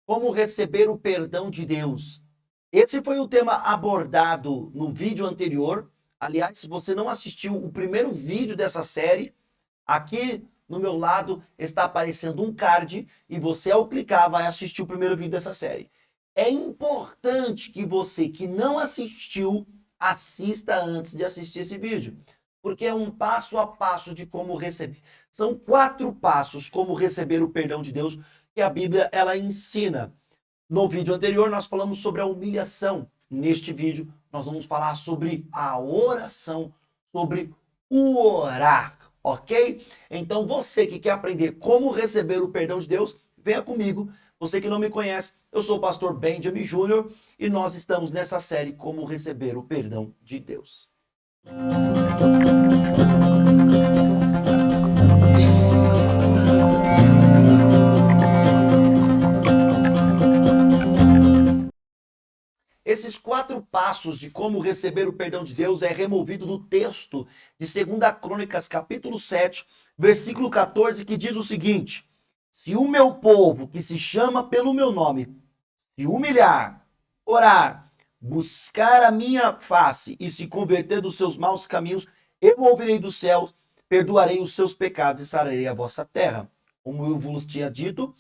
Como receber o perdão de Deus? Esse foi o tema abordado no vídeo anterior. Aliás, se você não assistiu o primeiro vídeo dessa série, aqui no meu lado está aparecendo um card e você, ao clicar, vai assistir o primeiro vídeo dessa série. É importante que você que não assistiu, assista antes de assistir esse vídeo, porque é um passo a passo de como receber. São 4 passos como receber o perdão de Deus que a Bíblia ela ensina. No vídeo anterior nós falamos sobre a humilhação. Neste vídeo nós vamos falar sobre a oração, sobre o orar, ok? Então você que quer aprender como receber o perdão de Deus, venha comigo. Você que não me conhece, eu sou o pastor Benjamin Júnior e nós estamos nessa série Como Receber o Perdão de Deus. Esses 4 passos de como receber o perdão de Deus é removido do texto de 2 Crônicas, capítulo 7, versículo 14, que diz o seguinte: se o meu povo, que se chama pelo meu nome, se humilhar, orar, buscar a minha face e se converter dos seus maus caminhos, eu ouvirei dos céus, perdoarei os seus pecados e sararei a vossa terra. Como eu vos tinha dito,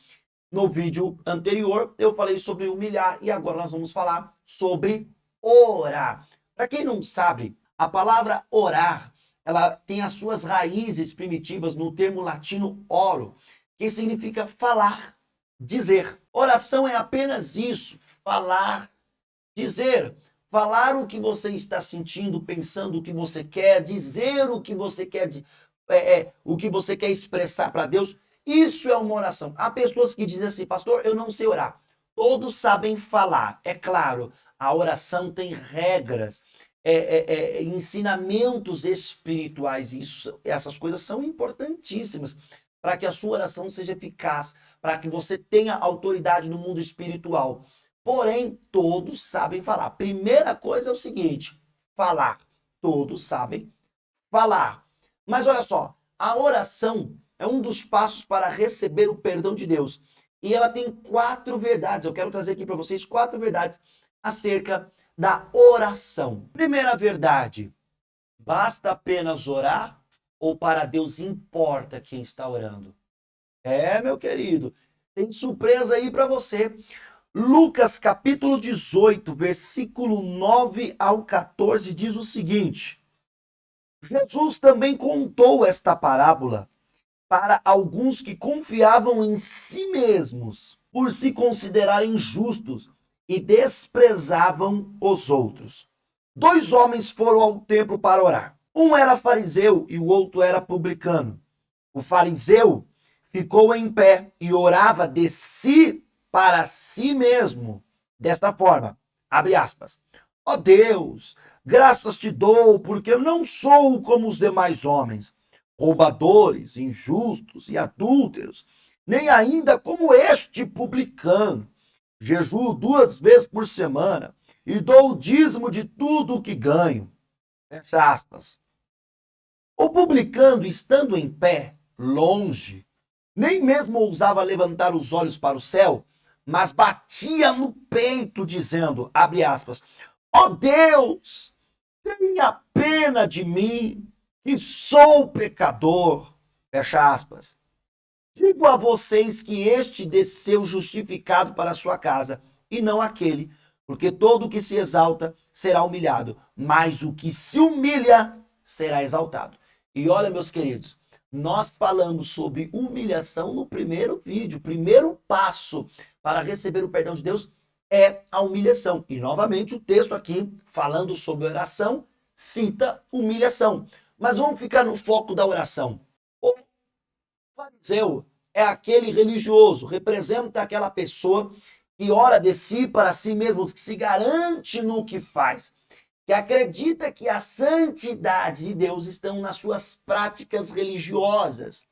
no vídeo anterior eu falei sobre humilhar e agora nós vamos falar sobre orar. Para quem não sabe, a palavra orar, ela tem as suas raízes primitivas no termo latino oro, que significa falar, dizer. Oração é apenas isso, falar, dizer. Falar o que você está sentindo, pensando o que você quer, dizer o que você quer, o que você quer expressar para Deus. Isso é uma oração. Há pessoas que dizem assim, pastor, eu não sei orar. Todos sabem falar. É claro, a oração tem regras, ensinamentos espirituais. Essas coisas são importantíssimas para que a sua oração seja eficaz, para que você tenha autoridade no mundo espiritual. Porém, todos sabem falar. Primeira coisa é o seguinte, falar. Todos sabem falar. Mas olha só, a oração é um dos passos para receber o perdão de Deus. E ela tem 4 verdades. Eu quero trazer aqui para vocês 4 verdades acerca da oração. Primeira verdade: basta apenas orar ou para Deus importa quem está orando? Meu querido, tem surpresa aí para você. Lucas capítulo 18, versículo 9 ao 14 diz o seguinte: Jesus também contou esta parábola para alguns que confiavam em si mesmos, por se considerarem justos e desprezavam os outros. 2 homens foram ao templo para orar. Um era fariseu e o outro era publicano. O fariseu ficou em pé e orava de si para si mesmo, desta forma, abre aspas, ó Deus, graças te dou, porque eu não sou como os demais homens, roubadores, injustos e adúlteros, nem ainda como este publicano. Jejuo 2 vezes por semana e dou o dízimo de tudo o que ganho. Fecha aspas. O publicano, estando em pé, longe, nem mesmo ousava levantar os olhos para o céu, mas batia no peito, dizendo, abre aspas, ó Deus, tenha pena de mim, que sou pecador. Fecha aspas. Digo a vocês que este desceu justificado para a sua casa, e não aquele, porque todo o que se exalta será humilhado, mas o que se humilha será exaltado. E olha, meus queridos, nós falamos sobre humilhação no primeiro vídeo. O primeiro passo para receber o perdão de Deus é a humilhação. E novamente o texto aqui, falando sobre oração, cita humilhação. Mas vamos ficar no foco da oração. O fariseu é aquele religioso, representa aquela pessoa que ora de si para si mesmo, que se garante no que faz, que acredita que a santidade de Deus estão nas suas práticas religiosas.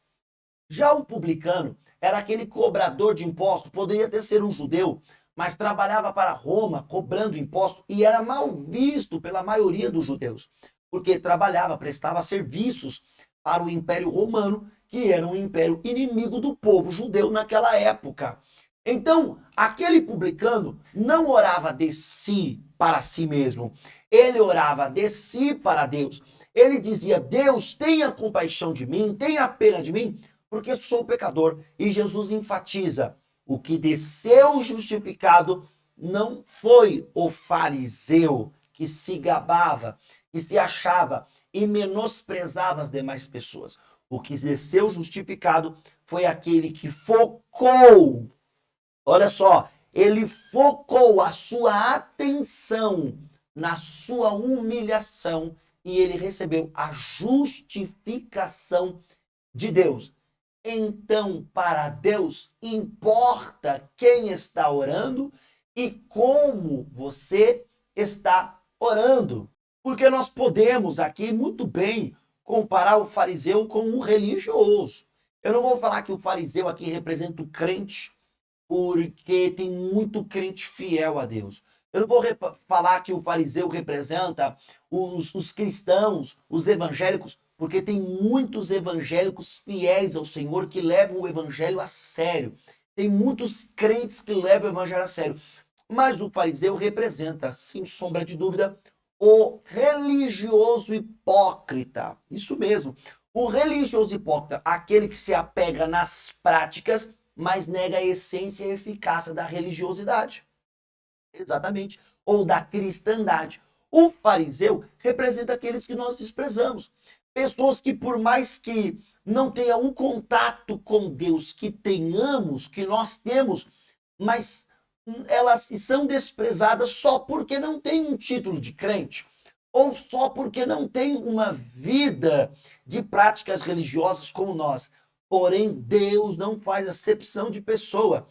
Já o publicano era aquele cobrador de imposto, poderia até ser um judeu, mas trabalhava para Roma cobrando imposto e era mal visto pela maioria dos judeus, porque trabalhava, prestava serviços para o Império Romano, que era um império inimigo do povo judeu naquela época. Então, aquele publicano não orava de si para si mesmo. Ele orava de si para Deus. Ele dizia: Deus, tenha compaixão de mim, tenha pena de mim, porque sou pecador. E Jesus enfatiza: o que desceu justificado não foi o fariseu que se gabava, que se achava e menosprezava as demais pessoas. O que desceu justificado foi aquele que focou. Olha só, ele focou a sua atenção na sua humilhação e ele recebeu a justificação de Deus. Então, para Deus, importa quem está orando e como você está orando. Porque nós podemos aqui muito bem comparar o fariseu com o religioso. Eu não vou falar que o fariseu aqui representa o crente, porque tem muito crente fiel a Deus. Eu não vou falar que o fariseu representa os cristãos, os evangélicos, porque tem muitos evangélicos fiéis ao Senhor que levam o evangelho a sério. Tem muitos crentes que levam o evangelho a sério. Mas o fariseu representa, sem sombra de dúvida, o religioso hipócrita. Isso mesmo. O religioso hipócrita, aquele que se apega nas práticas, mas nega a essência e a eficácia da religiosidade. Exatamente. Ou da cristandade. O fariseu representa aqueles que nós desprezamos. Pessoas que, por mais que não tenham um contato com Deus que tenhamos, que nós temos, mas elas são desprezadas só porque não têm um título de crente, ou só porque não têm uma vida de práticas religiosas como nós. Porém, Deus não faz acepção de pessoa.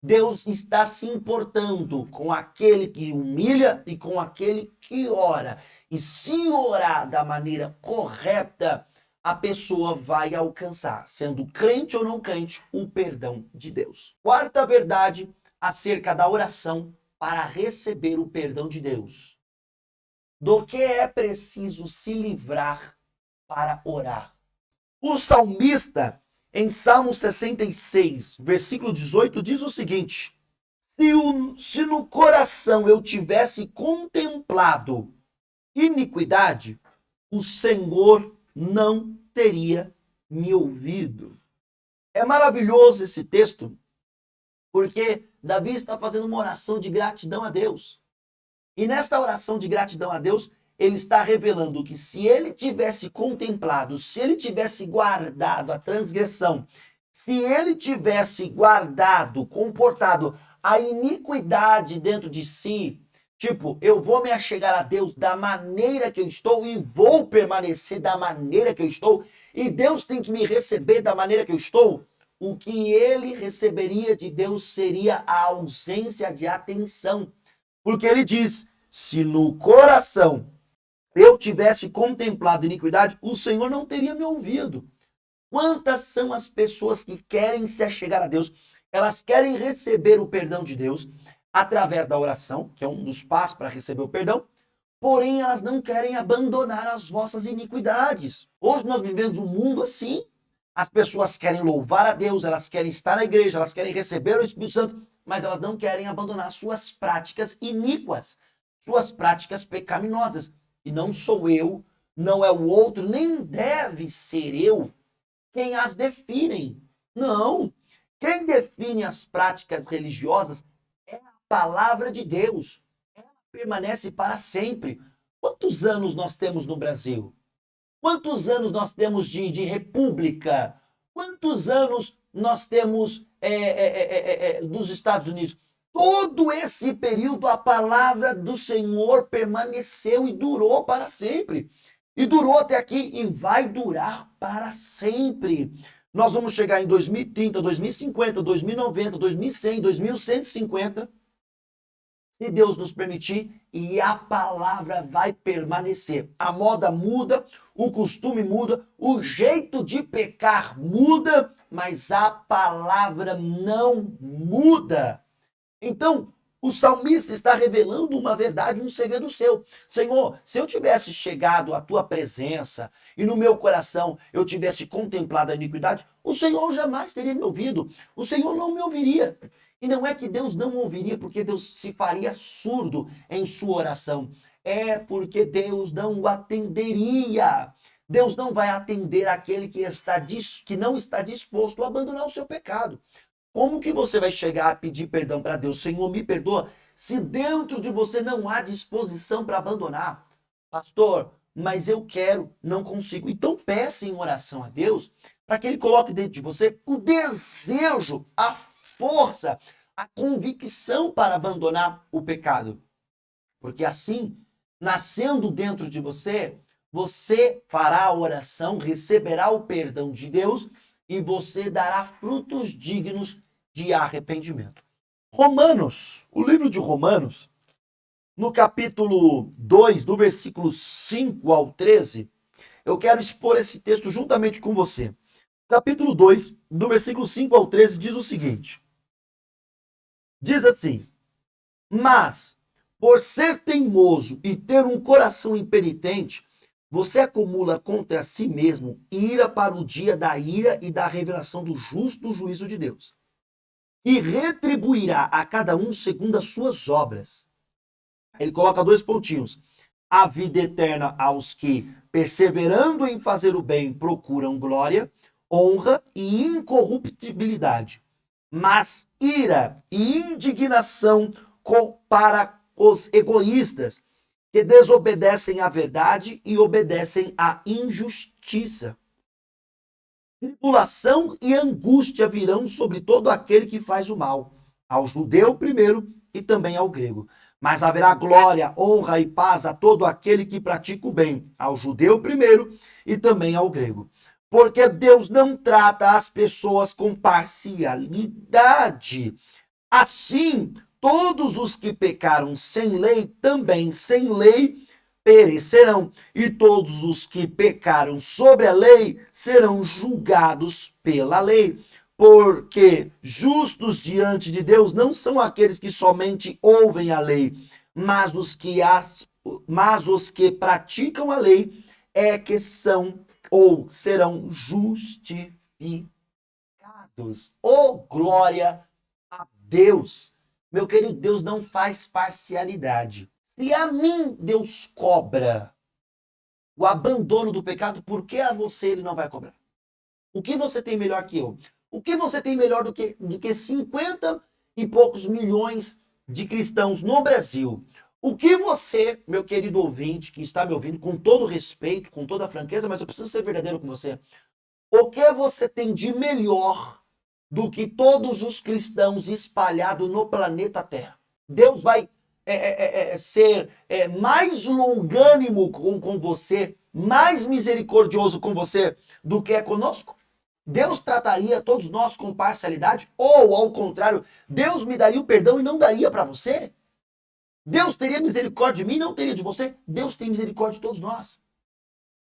Deus está se importando com aquele que humilha e com aquele que ora. E se orar da maneira correta, a pessoa vai alcançar, sendo crente ou não crente, o perdão de Deus. Quarta verdade acerca da oração para receber o perdão de Deus. Do que é preciso se livrar para orar? O salmista, em Salmo 66, versículo 18, diz o seguinte: se no coração eu tivesse contemplado iniquidade, o Senhor não teria me ouvido. É maravilhoso esse texto, porque Davi está fazendo uma oração de gratidão a Deus. E nessa oração de gratidão a Deus, ele está revelando que se ele tivesse contemplado, se ele tivesse guardado a transgressão, se ele tivesse guardado, comportado a iniquidade dentro de si, tipo, eu vou me achegar a Deus da maneira que eu estou e vou permanecer da maneira que eu estou, e Deus tem que me receber da maneira que eu estou, o que ele receberia de Deus seria a ausência de atenção. Porque ele diz: se no coração eu tivesse contemplado iniquidade, o Senhor não teria me ouvido. Quantas são as pessoas que querem se achegar a Deus? Elas querem receber o perdão de Deus através da oração, que é um dos passos para receber o perdão, porém elas não querem abandonar as vossas iniquidades. Hoje nós vivemos um mundo assim. As pessoas querem louvar a Deus, elas querem estar na igreja, elas querem receber o Espírito Santo, mas elas não querem abandonar suas práticas iníquas, suas práticas pecaminosas. E não sou eu, não é o outro, nem deve ser eu quem as definem. Não. Quem define as práticas religiosas é a palavra de Deus. Ela permanece para sempre. Quantos anos nós temos no Brasil? Quantos anos nós temos de república? Quantos anos nós temos dos Estados Unidos? Todo esse período a palavra do Senhor permaneceu e durou para sempre. E durou até aqui e vai durar para sempre. Nós vamos chegar em 2030, 2050, 2090, 2100, 2150. Se Deus nos permitir, e a palavra vai permanecer. A moda muda, o costume muda, o jeito de pecar muda, mas a palavra não muda. Então, o salmista está revelando uma verdade, um segredo seu. Senhor, se eu tivesse chegado à tua presença e no meu coração eu tivesse contemplado a iniquidade, o Senhor jamais teria me ouvido. O Senhor não me ouviria. E não é que Deus não ouviria porque Deus se faria surdo em sua oração. É porque Deus não o atenderia. Deus não vai atender aquele que não está disposto a abandonar o seu pecado. Como que você vai chegar a pedir perdão para Deus? Senhor, me perdoa, se dentro de você não há disposição para abandonar. Pastor, mas eu quero, não consigo. Então peça em oração a Deus para que Ele coloque dentro de você o desejo, a força, a convicção para abandonar o pecado. Porque assim, nascendo dentro de você, você fará a oração, receberá o perdão de Deus e você dará frutos dignos de arrependimento. Romanos, o livro de Romanos, no capítulo 2, do versículo 5 ao 13, eu quero expor esse texto juntamente com você. Capítulo 2, do versículo 5 ao 13, diz o seguinte. Diz assim: mas, por ser teimoso e ter um coração impenitente, você acumula contra si mesmo ira para o dia da ira e da revelação do justo juízo de Deus, e retribuirá a cada um segundo as suas obras. Ele coloca 2 pontinhos. A vida eterna aos que, perseverando em fazer o bem, procuram glória, honra e incorruptibilidade. Mas ira e indignação para os egoístas, que desobedecem à verdade e obedecem à injustiça. Tribulação e angústia virão sobre todo aquele que faz o mal, ao judeu primeiro e também ao grego. Mas haverá glória, honra e paz a todo aquele que pratica o bem, ao judeu primeiro e também ao grego. Porque Deus não trata as pessoas com parcialidade. Assim, todos os que pecaram sem lei, também sem lei, perecerão, e todos os que pecaram sobre a lei serão julgados pela lei. Porque justos diante de Deus não são aqueles que somente ouvem a lei, mas os que praticam a lei é que são ou serão justificados. Oh, glória a Deus! Meu querido, Deus não faz parcialidade. Se a mim Deus cobra o abandono do pecado, por que a você Ele não vai cobrar? O que você tem melhor que eu? O que você tem melhor do que 50 e poucos milhões de cristãos no Brasil? O que você, meu querido ouvinte, que está me ouvindo, com todo respeito, com toda franqueza, mas eu preciso ser verdadeiro com você. O que você tem de melhor do que todos os cristãos espalhados no planeta Terra? Deus vai ser mais longânimo com você, mais misericordioso com você do que é conosco? Deus trataria todos nós com parcialidade? Ou, ao contrário, Deus me daria o perdão e não daria para você? Deus teria misericórdia de mim e não teria de você? Deus tem misericórdia de todos nós.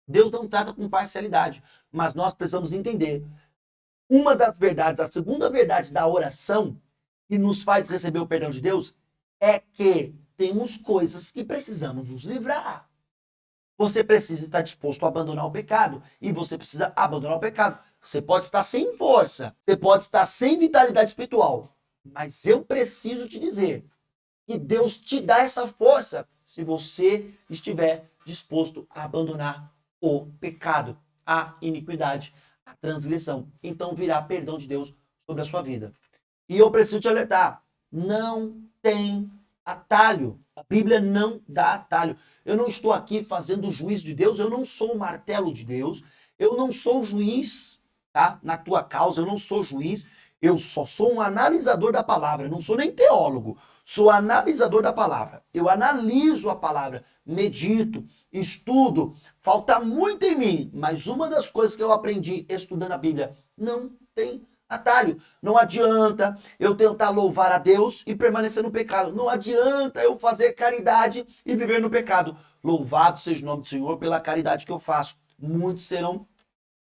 Deus não trata com parcialidade, mas nós precisamos entender. Uma das verdades, a segunda verdade da oração que nos faz receber o perdão de Deus é que temos coisas que precisamos nos livrar. Você precisa estar disposto a abandonar o pecado. E você precisa abandonar o pecado. Você pode estar sem força. Você pode estar sem vitalidade espiritual. Mas eu preciso te dizer que Deus te dá essa força se você estiver disposto a abandonar o pecado, a iniquidade, a transgressão. Então virá perdão de Deus sobre a sua vida. E eu preciso te alertar. Não tem atalho. A Bíblia não dá atalho. Eu não estou aqui fazendo o juízo de Deus, eu não sou o martelo de Deus, eu não sou juiz, tá? Na tua causa, eu não sou juiz, eu só sou um analisador da palavra, eu não sou nem teólogo, sou analisador da palavra. Eu analiso a palavra, medito, estudo, falta muito em mim, mas uma das coisas que eu aprendi estudando a Bíblia, não tem atalho. Não adianta eu tentar louvar a Deus e permanecer no pecado. Não adianta eu fazer caridade e viver no pecado. Louvado seja o nome do Senhor pela caridade que eu faço. Muitos serão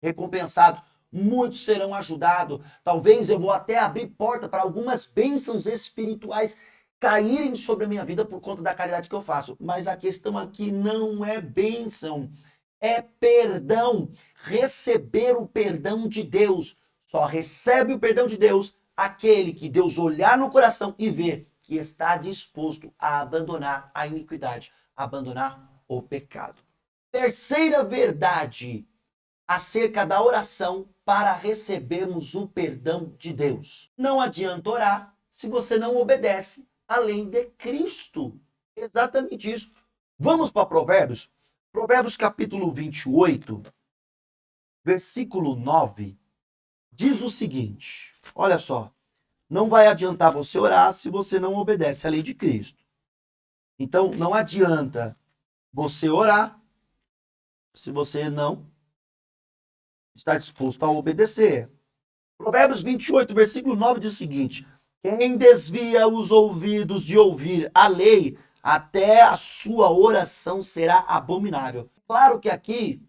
recompensados. Muitos serão ajudados. Talvez eu vou até abrir porta para algumas bênçãos espirituais caírem sobre a minha vida por conta da caridade que eu faço. Mas a questão aqui não é bênção, é perdão. Receber o perdão de Deus. Só recebe o perdão de Deus aquele que Deus olhar no coração e ver que está disposto a abandonar a iniquidade, a abandonar o pecado. Terceira verdade acerca da oração para recebermos o perdão de Deus. Não adianta orar se você não obedece à lei de Cristo. Exatamente isso. Vamos para Provérbios? Provérbios capítulo 28, versículo 9, diz o seguinte, olha só, não vai adiantar você orar se você não obedece à lei de Cristo. Então, não adianta você orar se você não está disposto a obedecer. Provérbios 28, versículo 9 diz o seguinte, quem desvia os ouvidos de ouvir a lei, até a sua oração será abominável. Claro que aqui,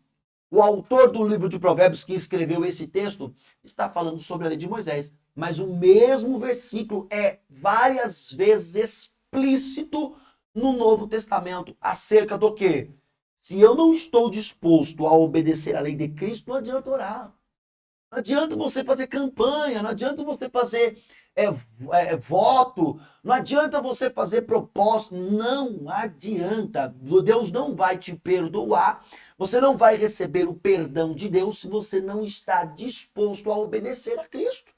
o autor do livro de Provérbios que escreveu esse texto está falando sobre a lei de Moisés, mas o mesmo versículo é várias vezes explícito no Novo Testamento acerca do quê? Se eu não estou disposto a obedecer à lei de Cristo, não adianta orar. Não adianta você fazer campanha, não adianta você fazer voto, não adianta você fazer propósito, não adianta. Deus não vai te perdoar, você não vai receber o perdão de Deus se você não está disposto a obedecer a Cristo.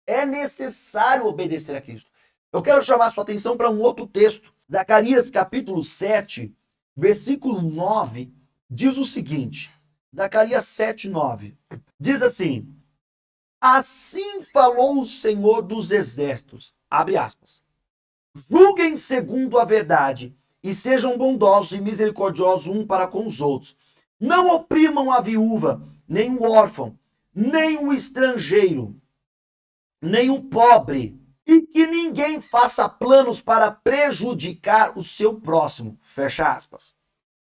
É necessário obedecer a Cristo. Eu quero chamar sua atenção para um outro texto. Zacarias capítulo 7, versículo 9, diz o seguinte. Zacarias 7, 9. Diz assim, assim falou o Senhor dos exércitos, abre aspas, julguem segundo a verdade e sejam bondosos e misericordiosos um para com os outros. Não oprimam a viúva, nem o órfão, nem o estrangeiro, nem o pobre, e que ninguém faça planos para prejudicar o seu próximo. Fecha aspas.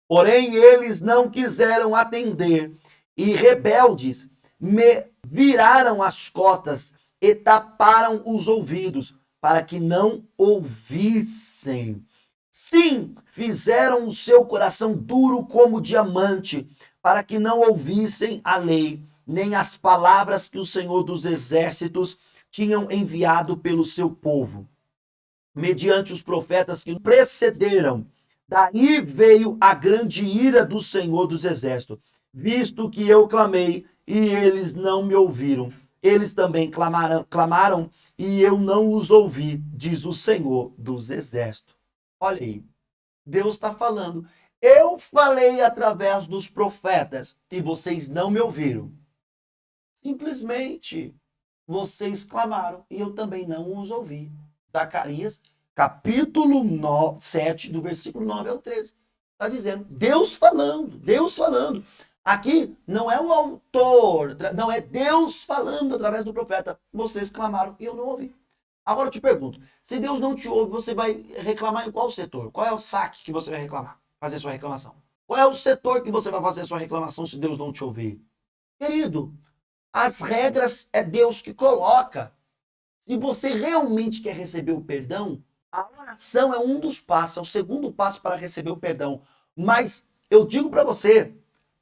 Porém, eles não quiseram atender e rebeldes me viraram as costas e taparam os ouvidos para que não ouvissem. Sim, fizeram o seu coração duro como diamante para que não ouvissem a lei, nem as palavras que o Senhor dos Exércitos tinham enviado pelo seu povo, mediante os profetas que precederam. Daí veio a grande ira do Senhor dos Exércitos, visto que eu clamei e eles não me ouviram. Eles também clamaram e eu não os ouvi, diz o Senhor dos Exércitos. Olha aí, Deus está falando. Eu falei através dos profetas e vocês não me ouviram. Simplesmente vocês clamaram e eu também não os ouvi. Zacarias capítulo 7, do versículo 9 ao 13. Está dizendo, Deus falando, Deus falando. Aqui não é o autor, não é Deus falando através do profeta. Vocês clamaram e eu não ouvi. Agora eu te pergunto, se Deus não te ouve, você vai reclamar em qual setor? Qual é o saque que você vai reclamar? Fazer sua reclamação? Qual é o setor que você vai fazer sua reclamação se Deus não te ouvir? Querido, as regras é Deus que coloca. Se você realmente quer receber o perdão, a oração é um dos passos, é o segundo passo para receber o perdão. Mas eu digo para você,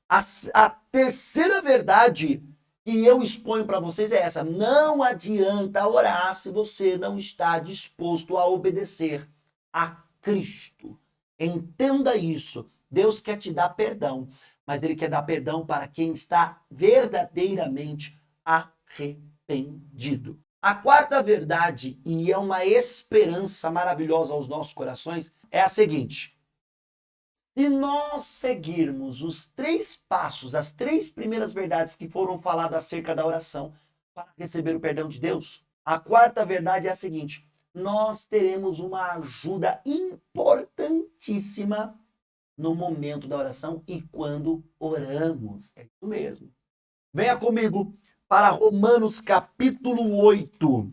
a terceira verdade que eu exponho para vocês é essa. Não adianta orar se você não está disposto a obedecer a Cristo. Entenda isso. Deus quer te dar perdão, mas Ele quer dar perdão para quem está verdadeiramente arrependido. A quarta verdade, e é uma esperança maravilhosa aos nossos corações, é a seguinte. Se nós seguirmos os 3 passos, as 3 primeiras verdades que foram faladas acerca da oração para receber o perdão de Deus, a quarta verdade é a seguinte, nós teremos uma ajuda importantíssima no momento da oração e quando oramos. É isso mesmo. Venha comigo para Romanos capítulo 8.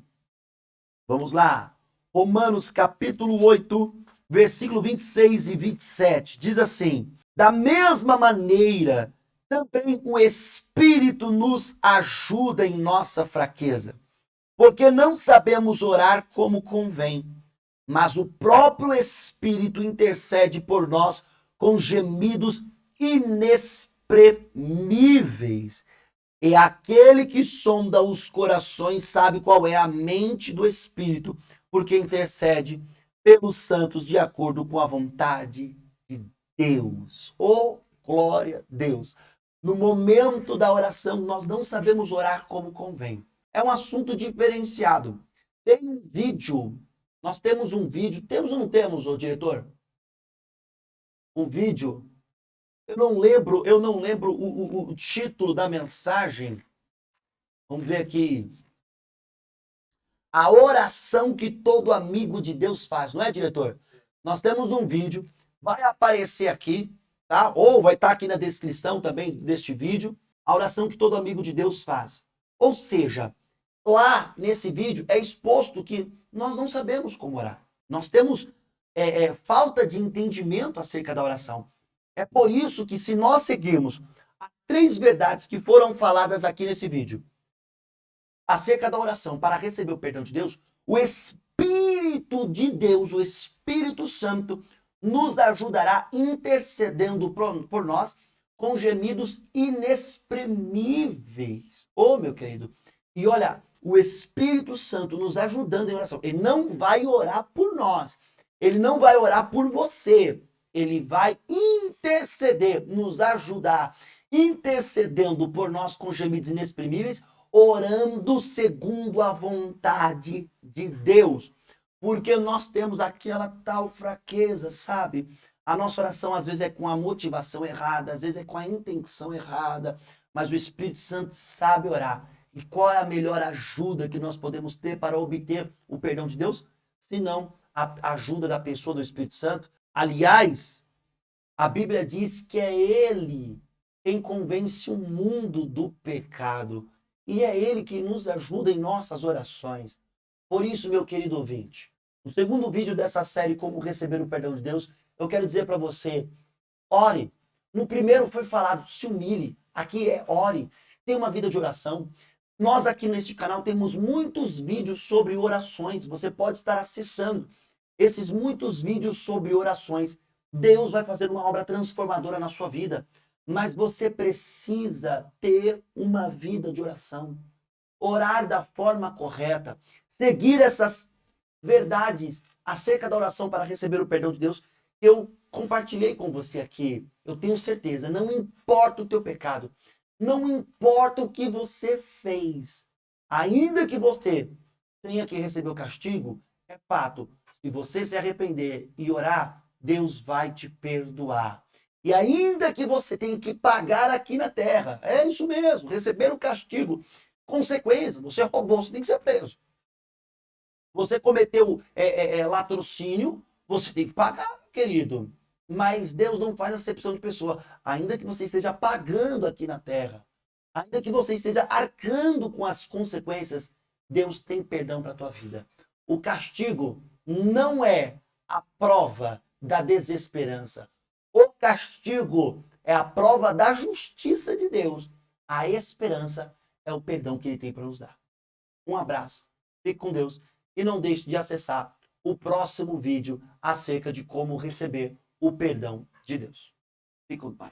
Vamos lá. Romanos capítulo 8, versículo 26 e 27. Diz assim, da mesma maneira, também o Espírito nos ajuda em nossa fraqueza, porque não sabemos orar como convém, mas o próprio Espírito intercede por nós com gemidos inexprimíveis. E aquele que sonda os corações sabe qual é a mente do Espírito, porque intercede pelos santos de acordo com a vontade de Deus. Oh, glória a Deus! No momento da oração, nós não sabemos orar como convém. É um assunto diferenciado. Tem um vídeo, nós temos um vídeo, temos ou não temos, ô diretor? Um vídeo, eu não lembro o título da mensagem. Vamos ver aqui. A oração que todo amigo de Deus faz, não é, diretor? Nós temos um vídeo, vai aparecer aqui, tá? Ou vai estar aqui na descrição também deste vídeo, a oração que todo amigo de Deus faz. Ou seja, lá nesse vídeo é exposto que nós não sabemos como orar. Nós temos falta de entendimento acerca da oração. É por isso que, se nós seguirmos as 3 verdades que foram faladas aqui nesse vídeo, acerca da oração para receber o perdão de Deus, o Espírito de Deus, o Espírito Santo, nos ajudará intercedendo por nós com gemidos inexprimíveis. Oh, meu querido. E olha, o Espírito Santo nos ajudando em oração. Ele não vai orar por nós. Ele não vai orar por você. Ele vai interceder, nos ajudar, intercedendo por nós com gemidos inexprimíveis, orando segundo a vontade de Deus. Porque nós temos aquela tal fraqueza, sabe? A nossa oração às vezes é com a motivação errada, às vezes é com a intenção errada, mas o Espírito Santo sabe orar. E qual é a melhor ajuda que nós podemos ter para obter o perdão de Deus? Se não a ajuda da pessoa do Espírito Santo. Aliás, a Bíblia diz que é Ele quem convence o mundo do pecado. E é Ele que nos ajuda em nossas orações. Por isso, meu querido ouvinte, no segundo vídeo dessa série, Como Receber o Perdão de Deus, eu quero dizer para você, ore. No primeiro foi falado, se humilhe. Aqui é ore. Tenha uma vida de oração. Nós aqui neste canal temos muitos vídeos sobre orações. Você pode estar acessando esses muitos vídeos sobre orações. Deus vai fazer uma obra transformadora na sua vida. Mas você precisa ter uma vida de oração. Orar da forma correta. Seguir essas verdades acerca da oração para receber o perdão de Deus que eu compartilhei com você aqui. Eu tenho certeza, não importa o teu pecado, não importa o que você fez, ainda que você tenha que receber o castigo, é fato, se você se arrepender e orar, Deus vai te perdoar. E ainda que você tenha que pagar aqui na terra, é isso mesmo, receber o castigo, consequência, você roubou, você tem que ser preso. Você cometeu latrocínio, você tem que pagar, querido. Mas Deus não faz acepção de pessoa. Ainda que você esteja pagando aqui na terra, ainda que você esteja arcando com as consequências, Deus tem perdão para a tua vida. O castigo não é a prova da desesperança. O castigo é a prova da justiça de Deus. A esperança é o perdão que Ele tem para nos dar. Um abraço. Fique com Deus. E não deixe de acessar o próximo vídeo acerca de como receber o perdão de Deus. Fique com o Pai.